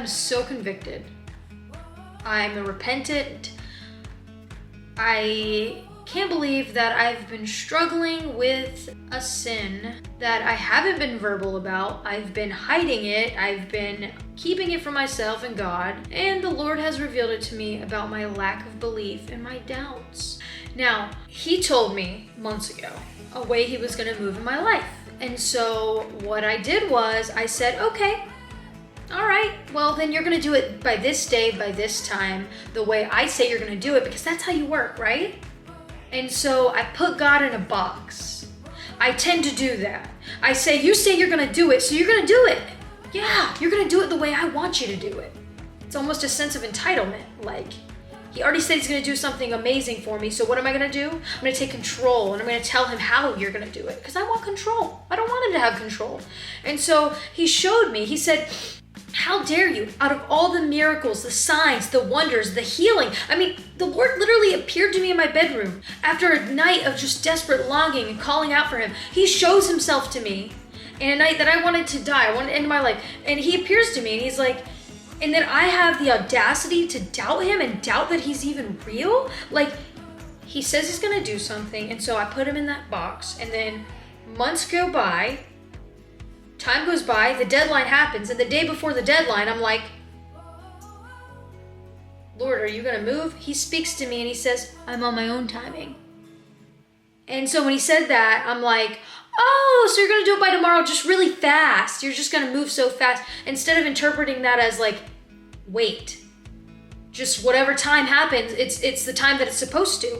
I'm so convicted. I'm repentant. I can't believe that I've been struggling with a sin that I haven't been verbal about. I've been hiding it. I've been keeping it from myself and God. And the Lord has revealed it to me about my lack of belief and my doubts. Now, He told me months ago a way He was going to move in my life. And so what I did was I said, okay, all right, well then you're gonna do it by this day, by this time, the way I say you're gonna do it, because that's how you work, right? And so I put God in a box. I tend to do that. I say, you say you're gonna do it, so you're gonna do it. Yeah, you're gonna do it the way I want you to do it. It's almost a sense of entitlement, like, He already said He's gonna do something amazing for me, so what am I gonna do? I'm gonna take control, and I'm gonna tell Him how you're gonna do it, because I want control. I don't want Him to have control. And so He showed me, He said, how dare you, out of all the miracles, the signs, the wonders, the healing. I mean, the Lord literally appeared to me in my bedroom after a night of just desperate longing and calling out for Him. He shows Himself to me in a night that I wanted to die, I wanted to end my life. And He appears to me and He's like, and then I have the audacity to doubt Him and doubt that He's even real? Like, He says He's gonna do something, and so I put Him in that box, and then months go by, time goes by, the deadline happens, and the day before the deadline, I'm like, Lord, are you gonna move? He speaks to me and He says, I'm on my own timing. And so when He said that, I'm like, oh, so you're gonna do it by tomorrow, just really fast. You're just gonna move so fast. Instead of interpreting that as like, wait, just whatever time happens, it's the time that it's supposed to.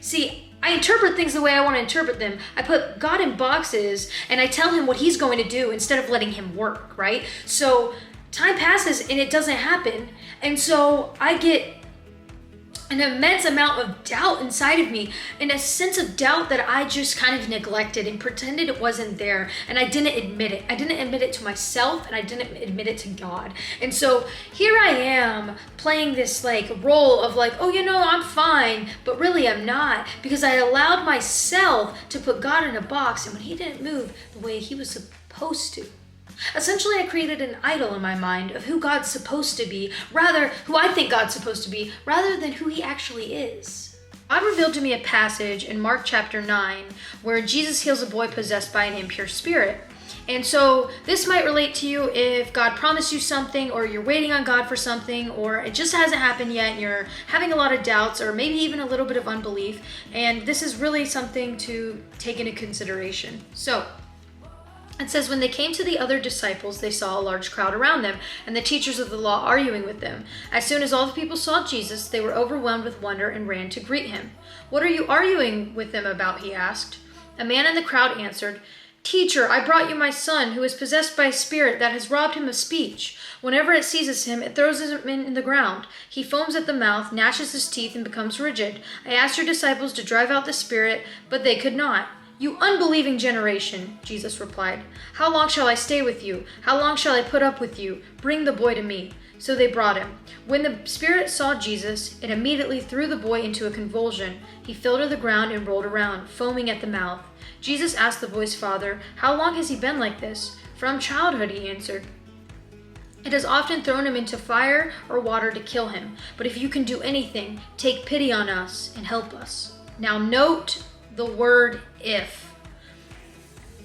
See, I interpret things the way I want to interpret them. I put God in boxes and I tell Him what He's going to do instead of letting Him work, right? So time passes and it doesn't happen. And so I get an immense amount of doubt inside of me, and a sense of doubt that I just kind of neglected and pretended it wasn't there, and I didn't admit it. I didn't admit it to myself, and I didn't admit it to God. And so here I am playing this like role of like, oh, you know, I'm fine, but really I'm not, because I allowed myself to put God in a box, and when He didn't move the way He was supposed to. Essentially, I created an idol in my mind of who God's supposed to be, who I think God's supposed to be, rather than who He actually is. God revealed to me a passage in Mark chapter 9 where Jesus heals a boy possessed by an impure spirit. And so this might relate to you if God promised you something, or you're waiting on God for something, or it just hasn't happened yet and you're having a lot of doubts, or maybe even a little bit of unbelief. And this is really something to take into consideration. So it says, when they came to the other disciples, they saw a large crowd around them, and the teachers of the law arguing with them. As soon as all the people saw Jesus, they were overwhelmed with wonder and ran to greet Him. What are you arguing with them about? He asked. A man in the crowd answered, Teacher, I brought you my son, who is possessed by a spirit that has robbed him of speech. Whenever it seizes him, it throws him in the ground. He foams at the mouth, gnashes his teeth, and becomes rigid. I asked your disciples to drive out the spirit, but they could not. You unbelieving generation, Jesus replied. How long shall I stay with you? How long shall I put up with you? Bring the boy to me. So they brought him. When the spirit saw Jesus, it immediately threw the boy into a convulsion. He fell to the ground and rolled around, foaming at the mouth. Jesus asked the boy's father, How long has he been like this? From childhood, he answered. It has often thrown him into fire or water to kill him. But if you can do anything, take pity on us and help us. Now note the word if.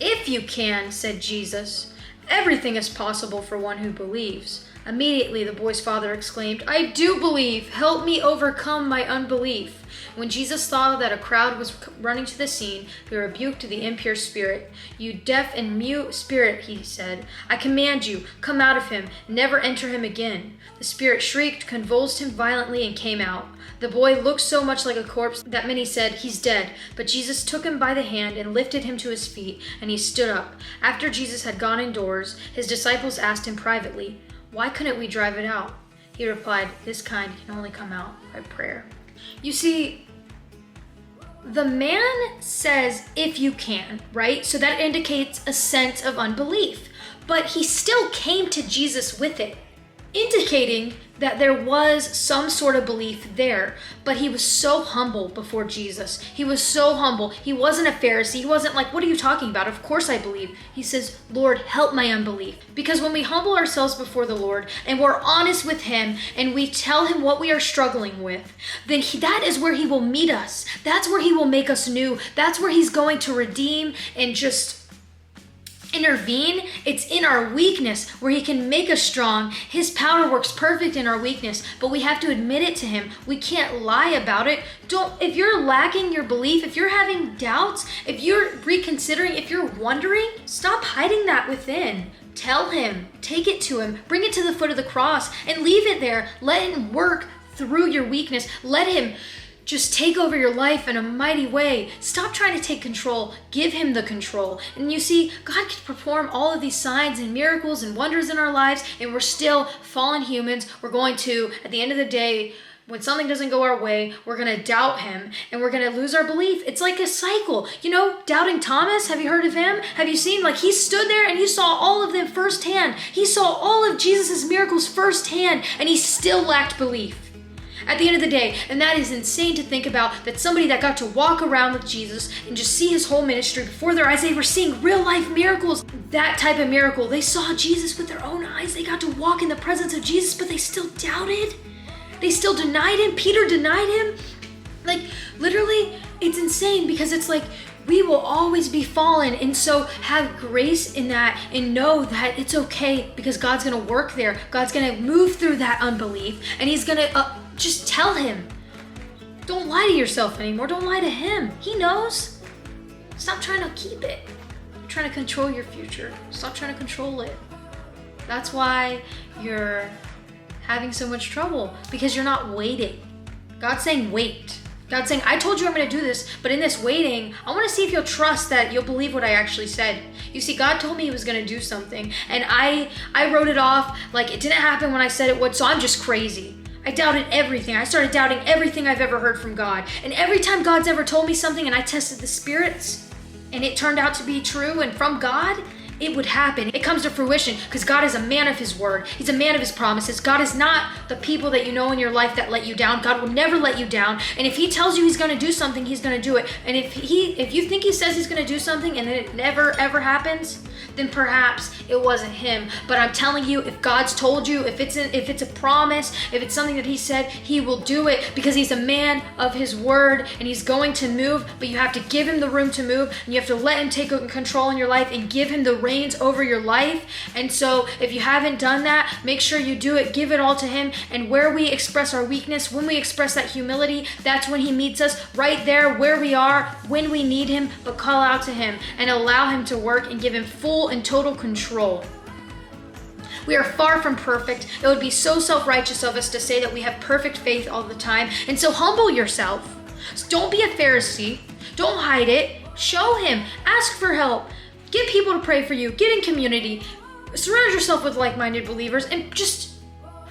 If you can, said Jesus. Everything is possible for one who believes. Immediately the boy's father exclaimed, "I do believe. Help me overcome my unbelief." When Jesus saw that a crowd was running to the scene, he rebuked the impure spirit. "You deaf and mute spirit," he said, "I command you, come out of him, never enter him again." The spirit shrieked, convulsed him violently, and came out. The boy looked so much like a corpse that many said, "He's dead." But Jesus took him by the hand and lifted him to his feet, and he stood up. After Jesus had gone indoors, his disciples asked him privately, "Why couldn't we drive it out?" He replied, "This kind can only come out by prayer." You see, the man says, "if you can," right? So that indicates a sense of unbelief. But he still came to Jesus with it, indicating that there was some sort of belief there. But he was so humble before Jesus. He was so humble. He wasn't a Pharisee. He wasn't like, "What are you talking about? Of course I believe." He says, "Lord, help my unbelief." Because when we humble ourselves before the Lord and we're honest with him and we tell him what we are struggling with, then that is where he will meet us. That's where he will make us new. That's where he's going to redeem and just intervene. It's in our weakness where he can make us strong. His power works perfect in our weakness, but we have to admit it to him. We can't lie about it. If you're lacking your belief, if you're having doubts, if you're reconsidering, if you're wondering, stop hiding that within. Tell him, take it to him, bring it to the foot of the cross and leave it there. Let him work through your weakness. Let him just take over your life in a mighty way. Stop trying to take control. Give him the control. And you see, God can perform all of these signs and miracles and wonders in our lives, and we're still fallen humans. We're going to, at the end of the day, when something doesn't go our way, we're going to doubt him and we're going to lose our belief. It's like a cycle. You know, doubting Thomas, have you heard of him? Have you seen, like, he stood there and he saw all of them firsthand. He saw all of Jesus's miracles firsthand, and he still lacked belief at the end of the day. And that is insane to think about, that somebody that got to walk around with Jesus and just see his whole ministry before their eyes, they were seeing real life miracles. That type of miracle. They saw Jesus with their own eyes. They got to walk in the presence of Jesus, but they still doubted. They still denied him. Peter denied him. Like, literally, it's insane, because it's like, we will always be fallen. And so have grace in that and know that it's okay, because God's going to work there. God's going to move through that unbelief, and he's going to just tell him, don't lie to yourself anymore. Don't lie to him. He knows. Stop trying to keep it. You're trying to control your future. Stop trying to control it. That's why you're having so much trouble, because you're not waiting. God's saying, wait. God's saying, I told you I'm going to do this, but in this waiting, I want to see if you'll trust that you'll believe what I actually said. You see, God told me he was going to do something, and I wrote it off like it didn't happen when I said it would, so I'm just crazy. I doubted everything. I started doubting everything I've ever heard from God. And every time God's ever told me something and I tested the spirits and it turned out to be true and from God, it would happen. It comes to fruition because God is a man of his word. He's a man of his promises. God is not the people that you know in your life that let you down. God will never let you down. And if he tells you he's going to do something, he's going to do it. And if you think he says he's going to do something and then it never ever happens, then perhaps it wasn't him. But I'm telling you, if God's told you, if it's a promise, if it's something that he said, he will do it because he's a man of his word and he's going to move. But you have to give him the room to move, and you have to let him take control in your life and give him the reins over your life. And so if you haven't done that, make sure you do it. Give it all to him. And where we express our weakness, when we express that humility, that's when he meets us right there where we are when we need him. But call out to him and allow him to work and give him full and total control. We are far from perfect. It would be so self-righteous of us to say that we have perfect faith all the time. And so humble yourself. Don't be a Pharisee. Don't hide it. Show him. Ask for help. Get people to pray for you. Get in community. Surround yourself with like-minded believers and just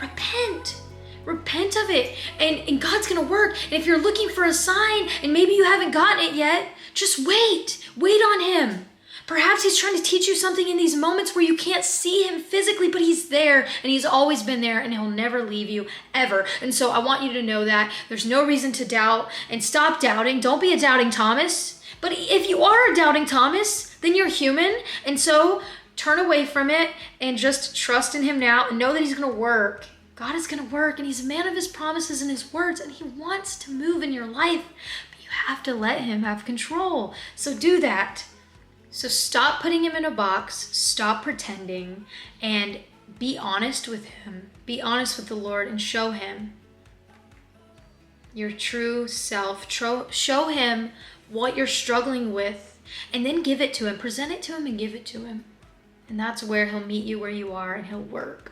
repent. Repent of it. And God's going to work. And if you're looking for a sign and maybe you haven't gotten it yet, just wait. Wait on him. Perhaps he's trying to teach you something in these moments where you can't see him physically, but he's there and he's always been there and he'll never leave you ever. And so I want you to know that there's no reason to doubt, and stop doubting. Don't be a doubting Thomas. But if you are a doubting Thomas, then you're human. And so turn away from it and just trust in him now and know that he's going to work. God is going to work, and he's a man of his promises and his words, and he wants to move in your life. But you have to let him have control. So do that. So stop putting him in a box, stop pretending, and be honest with him. Be honest with the Lord and show him your true self. Show him what you're struggling with, and then give it to him. Present it to him and give it to him. And that's where he'll meet you where you are, and he'll work.